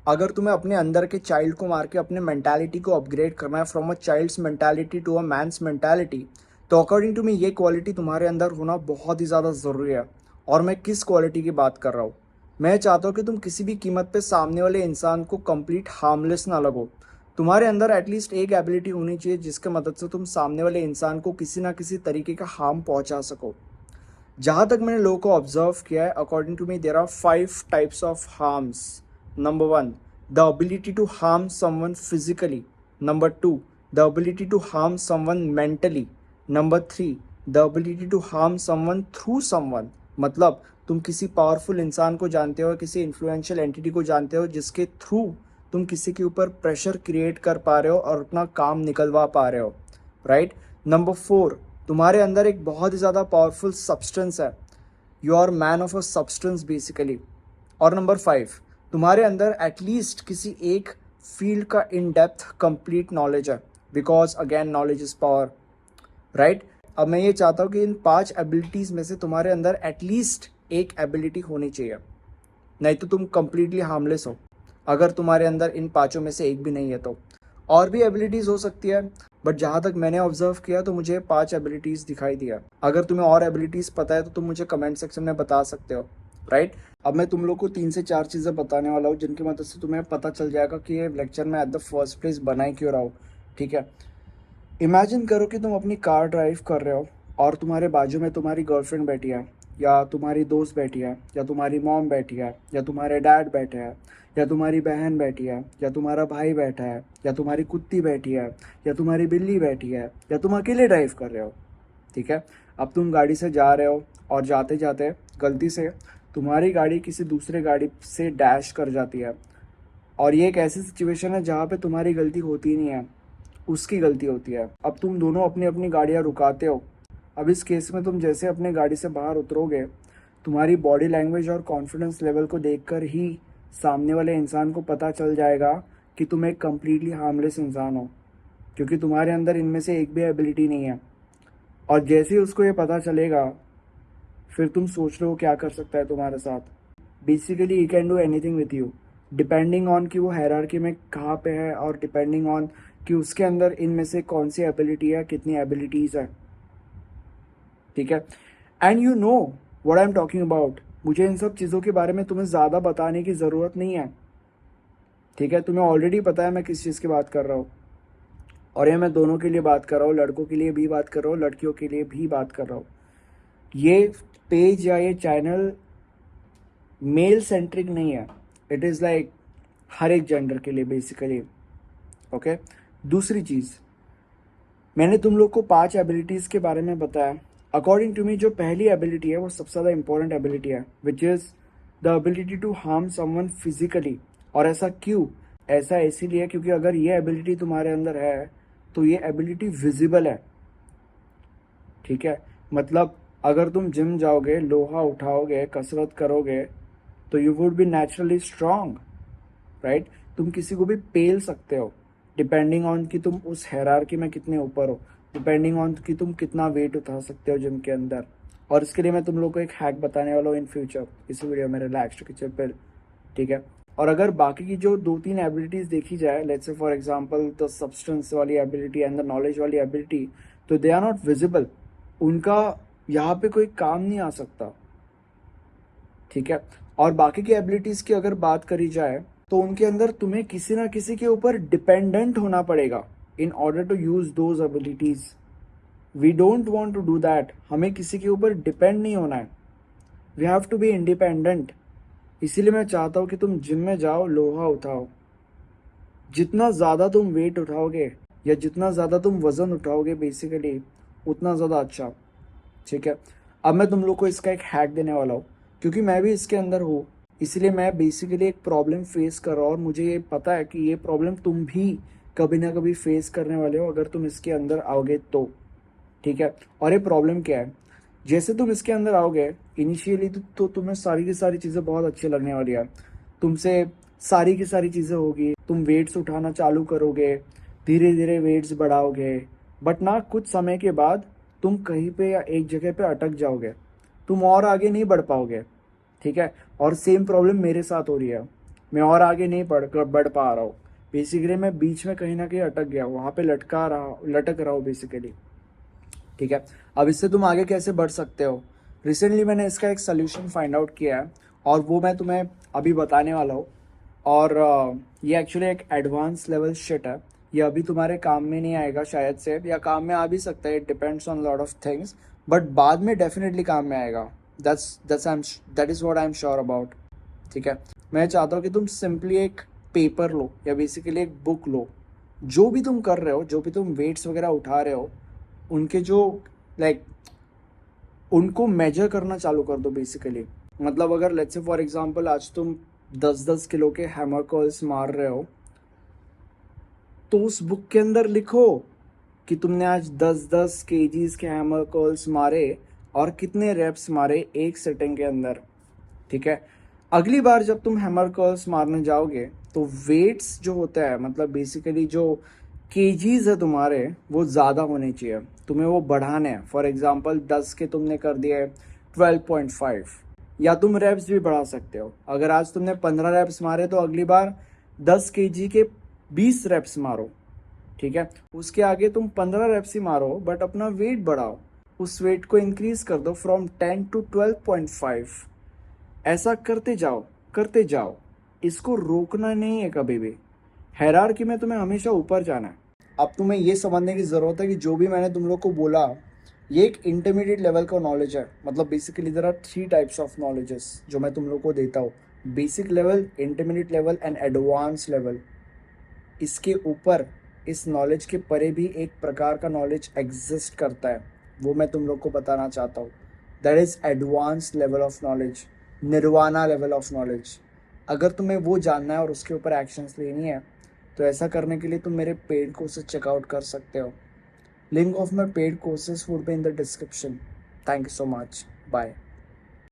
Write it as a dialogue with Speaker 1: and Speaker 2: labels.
Speaker 1: अगर तुम्हें अपने अंदर के चाइल्ड को मार के अपने मेंटालिटी को अपग्रेड करना है from a child's mentality to a man's mentality, तो अकॉर्डिंग टू मी ये क्वालिटी तुम्हारे अंदर होना बहुत ही ज़्यादा ज़रूरी है। और मैं किस क्वालिटी की बात कर रहा हूँ? मैं चाहता हूँ कि तुम किसी भी कीमत पे सामने वाले इंसान को कंप्लीट हार्मलेस ना लगो। तुम्हारे अंदर एटलीस्ट एक एबिलिटी होनी चाहिए जिसके मदद से तुम सामने वाले इंसान को किसी ना किसी तरीके का हार्म पहुंचा सको। जहाँ तक मैंने लोगों को ऑब्जर्व किया है, according to me there are 5 types of harms. Number 1, the ability to harm someone physically. Number 2, the ability to harm someone mentally. Number 3, the ability to harm someone through someone. मतलब तुम किसी powerful इंसान को जानते हो, किसी influential entity को जानते हो जिसके थ्रू तुम किसी के ऊपर प्रेशर क्रिएट कर पा रहे हो और अपना काम निकलवा पा रहे हो, राइट। नंबर 4, तुम्हारे अंदर एक बहुत ही ज़्यादा पावरफुल सब्सटेंस है, you are man of a substance basically. और नंबर 5, तुम्हारे अंदर एटलीस्ट किसी एक फील्ड का इन डेप्थ कंप्लीट नॉलेज है, because again knowledge is power, right. अब मैं ये चाहता हूँ कि इन 5 एबिलिटीज़ में से तुम्हारे अंदर एटलीस्ट एक एबिलिटी होनी चाहिए, नहीं तो तुम कंप्लीटली हार्मलेस हो। अगर तुम्हारे अंदर इन पांचों में से एक भी नहीं है तो और भी एबिलिटीज़ हो सकती है, बट जहाँ तक मैंने ऑब्जर्व किया तो मुझे 5 एबिलिटीज़ दिखाई दिया। अगर तुम्हें और एबिलिटीज़ पता है तो तुम मुझे कमेंट सेक्शन में बता सकते हो, राइट। अब मैं तुम लोग को 3 से 4 चीज़ें बताने वाला हूँ जिनकी मदद से तुम्हें पता चल जाएगा कि ये लेक्चर में एट द फर्स्ट प्लेस बनाई क्यों रहा हूँ, ठीक है। इमेजिन करो कि तुम अपनी कार ड्राइव कर रहे हो और तुम्हारे बाजू में तुम्हारी गर्लफ्रेंड बैठी है, या तुम्हारी दोस्त बैठी है, या तुम्हारी मॉम बैठी है, या तुम्हारे डैड बैठे हैं, या तुम्हारी बहन बैठी है, या तुम्हारा भाई बैठा है, या तुम्हारी कुत्ती बैठी है, या तुम्हारी बिल्ली बैठी है, या तुम अकेले ड्राइव कर रहे हो, ठीक है। अब तुम गाड़ी से जा रहे हो और जाते जाते गलती से तुम्हारी गाड़ी किसी दूसरे गाड़ी से डैश कर जाती है, और ये एक ऐसी सिचुएशन है जहाँ पे तुम्हारी गलती होती नहीं है, उसकी गलती होती है। अब तुम दोनों अपनी अपनी गाड़ियाँ रुकाते हो। अब इस केस में तुम जैसे अपने गाड़ी से बाहर उतरोगे, तुम्हारी बॉडी लैंग्वेज और कॉन्फिडेंस लेवल को देखकर ही सामने वाले इंसान को पता चल जाएगा कि तुम एक कम्प्लीटली हार्मलेस इंसान हो, क्योंकि तुम्हारे अंदर इनमें से एक भी एबिलिटी नहीं है। और जैसे ही उसको ये पता चलेगा, फिर तुम सोच रहे हो क्या कर सकता है तुम्हारे साथ। Basically he can do anything with you, depending on कि वो हायरार्की में कहाँ पे है, और डिपेंडिंग ऑन कि उसके अंदर इनमें से कौन सी एबिलिटी है, कितनी एबिलिटीज़ है, ठीक है। And you know what I am talking about. मुझे इन सब चीज़ों के बारे में तुम्हें ज़्यादा बताने की ज़रूरत नहीं है, ठीक है। तुम्हें ऑलरेडी पता है मैं किस चीज़ की बात कर रहा हूँ, और ये मैं दोनों के लिए बात कर रहा हूँ, लड़कों के लिए भी बात कर रहा हूँ, लड़कियों के लिए भी बात कर रहा हूँ। ये पेज या ये चैनल मेल सेंट्रिक नहीं है, इट इज़ लाइक हर एक जेंडर के लिए बेसिकली, ओके। दूसरी चीज़, मैंने तुम लोग को 5 एबिलिटीज़ के बारे में बताया। अकॉर्डिंग टू मी जो पहली एबिलिटी है वो सबसे ज़्यादा इंपॉर्टेंट एबिलिटी है, which is the ability to harm someone physically. और ऐसा क्यों? ऐसा इसीलिए क्योंकि अगर ये एबिलिटी तुम्हारे अंदर है तो ये एबिलिटी विजिबल है, ठीक है। मतलब अगर तुम जिम जाओगे, लोहा उठाओगे, कसरत करोगे, तो you would be naturally strong, right. तुम किसी को भी पेल सकते हो, डिपेंडिंग ऑन कि तुम उस हायरार्की में कितने ऊपर हो, डिपेंडिंग ऑन कि तुम कितना वेट उठा सकते हो जिम के अंदर। और इसके लिए मैं तुम लोग को एक हैक बताने वाला हूँ इन फ्यूचर, इस वीडियो में रिलैक्स किचन पर, ठीक है। और अगर बाकी की जो 2-3 एबिलिटीज़ देखी जाए, let's say for example the substance वाली एबिलिटी एंड द नॉलेज वाली एबिलिटी, तो दे आर नॉट विजिबल, उनका यहाँ पे कोई काम नहीं आ सकता, ठीक है। और बाकी की एबिलिटीज़ की अगर बात करी जाए तो उनके अंदर तुम्हें किसी ना किसी के ऊपर डिपेंडेंट होना पड़ेगा in order to use those abilities. We don't want to do that, हमें किसी के ऊपर डिपेंड नहीं होना है, we have to be independent. इसीलिए मैं चाहता हूँ कि तुम जिम में जाओ, लोहा उठाओ। जितना ज़्यादा तुम वेट उठाओगे या जितना ज़्यादा तुम वज़न उठाओगे बेसिकली, उतना ज़्यादा अच्छा, ठीक है। अब मैं तुम लोग को इसका एक हैक देने वाला हूँ, क्योंकि मैं भी इसके अंदर हूँ, इसलिए मैं बेसिकली एक प्रॉब्लम फेस कर रहा हूँ और मुझे ये पता है कि ये प्रॉब्लम तुम भी कभी ना कभी फेस करने वाले हो अगर तुम इसके अंदर आओगे तो, ठीक है। और ये प्रॉब्लम क्या है? जैसे तुम इसके अंदर आओगे इनिशियली तो तुम्हें सारी की सारी चीज़ें बहुत अच्छी लगने वाली है, तुमसे सारी की सारी चीज़ें होगी, तुम वेट्स उठाना चालू करोगे, धीरे धीरे वेट्स बढ़ाओगे, बट ना कुछ समय के बाद तुम कहीं पे या एक जगह पे अटक जाओगे, तुम और आगे नहीं बढ़ पाओगे, ठीक है। और सेम प्रॉब्लम मेरे साथ हो रही है। मैं और आगे नहीं बढ़ पा रहा हूँ। बेसिकली मैं बीच में कहीं ना कहीं अटक गया हूँ, वहाँ पे लटक रहा हूँ बेसिकली। ठीक है, अब इससे तुम आगे कैसे बढ़ सकते हो? रिसेंटली मैंने इसका एक सोल्यूशन फाइंड आउट किया है और वो मैं तुम्हें अभी बताने वाला हूँ। और ये एक्चुअली एक एडवांस लेवल शिट है। ये अभी तुम्हारे काम में नहीं आएगा शायद से, या काम में आ भी सकता है, it depends on lot of things, but बाद में डेफिनेटली काम में आएगा। That is what I am sure about. ठीक है, मैं चाहता हूँ कि तुम सिंपली एक पेपर लो या बेसिकली एक बुक लो। जो भी तुम कर रहे हो, जो भी तुम वेट्स वगैरह उठा रहे हो, उनके जो लाइक उनको मेजर करना चालू कर दो बेसिकली। मतलब अगर लेट्स से फॉर एग्जांपल आज तुम 10-10 किलो के हैमर कर्ल्स मार रहे हो, तो उस बुक के अंदर लिखो कि तुमने आज 10-10 केजीज के हैमर कर्ल्स मारे और कितने रेप्स मारे एक सेटिंग के अंदर। ठीक है, अगली बार जब तुम हैमर कर्ल्स मारने जाओगे तो वेट्स जो होता है, मतलब बेसिकली जो केजीज है तुम्हारे, वो ज़्यादा होने चाहिए, तुम्हें वो बढ़ाने हैं। फॉर एग्जांपल 10 के तुमने कर दिए 12.5, या तुम रेप्स भी बढ़ा सकते हो। अगर आज तुमने 15 रेप्स मारे तो अगली बार 10 केजी के 20 रेप्स मारो। ठीक है, उसके आगे तुम 15 रेप्स ही मारो बट अपना वेट बढ़ाओ, उस वेट को इंक्रीज कर दो फ्रॉम 10 to 12.5। ऐसा करते जाओ, इसको रोकना नहीं है कभी भी। हायरार्की में तुम्हें हमेशा ऊपर जाना है। अब तुम्हें ये समझने की ज़रूरत है कि जो भी मैंने तुम लोग को बोला, ये एक इंटरमीडिएट लेवल का नॉलेज है। मतलब basically there are 3 types of knowledges जो मैं तुम लोग को देता हूँ: basic level, intermediate level and advance level. इसके ऊपर, इस नॉलेज के परे भी एक प्रकार का नॉलेज एग्जिस्ट करता है, वो मैं तुम लोग को बताना चाहता हूँ। That is advance level of knowledge, nirvana level of knowledge. अगर तुम्हें वो जानना है और उसके ऊपर एक्शंस लेनी है, तो ऐसा करने के लिए तुम मेरे पेड कोर्सेज चेकआउट कर सकते हो। Link of my paid courses would be in the description. Thank you so much, bye.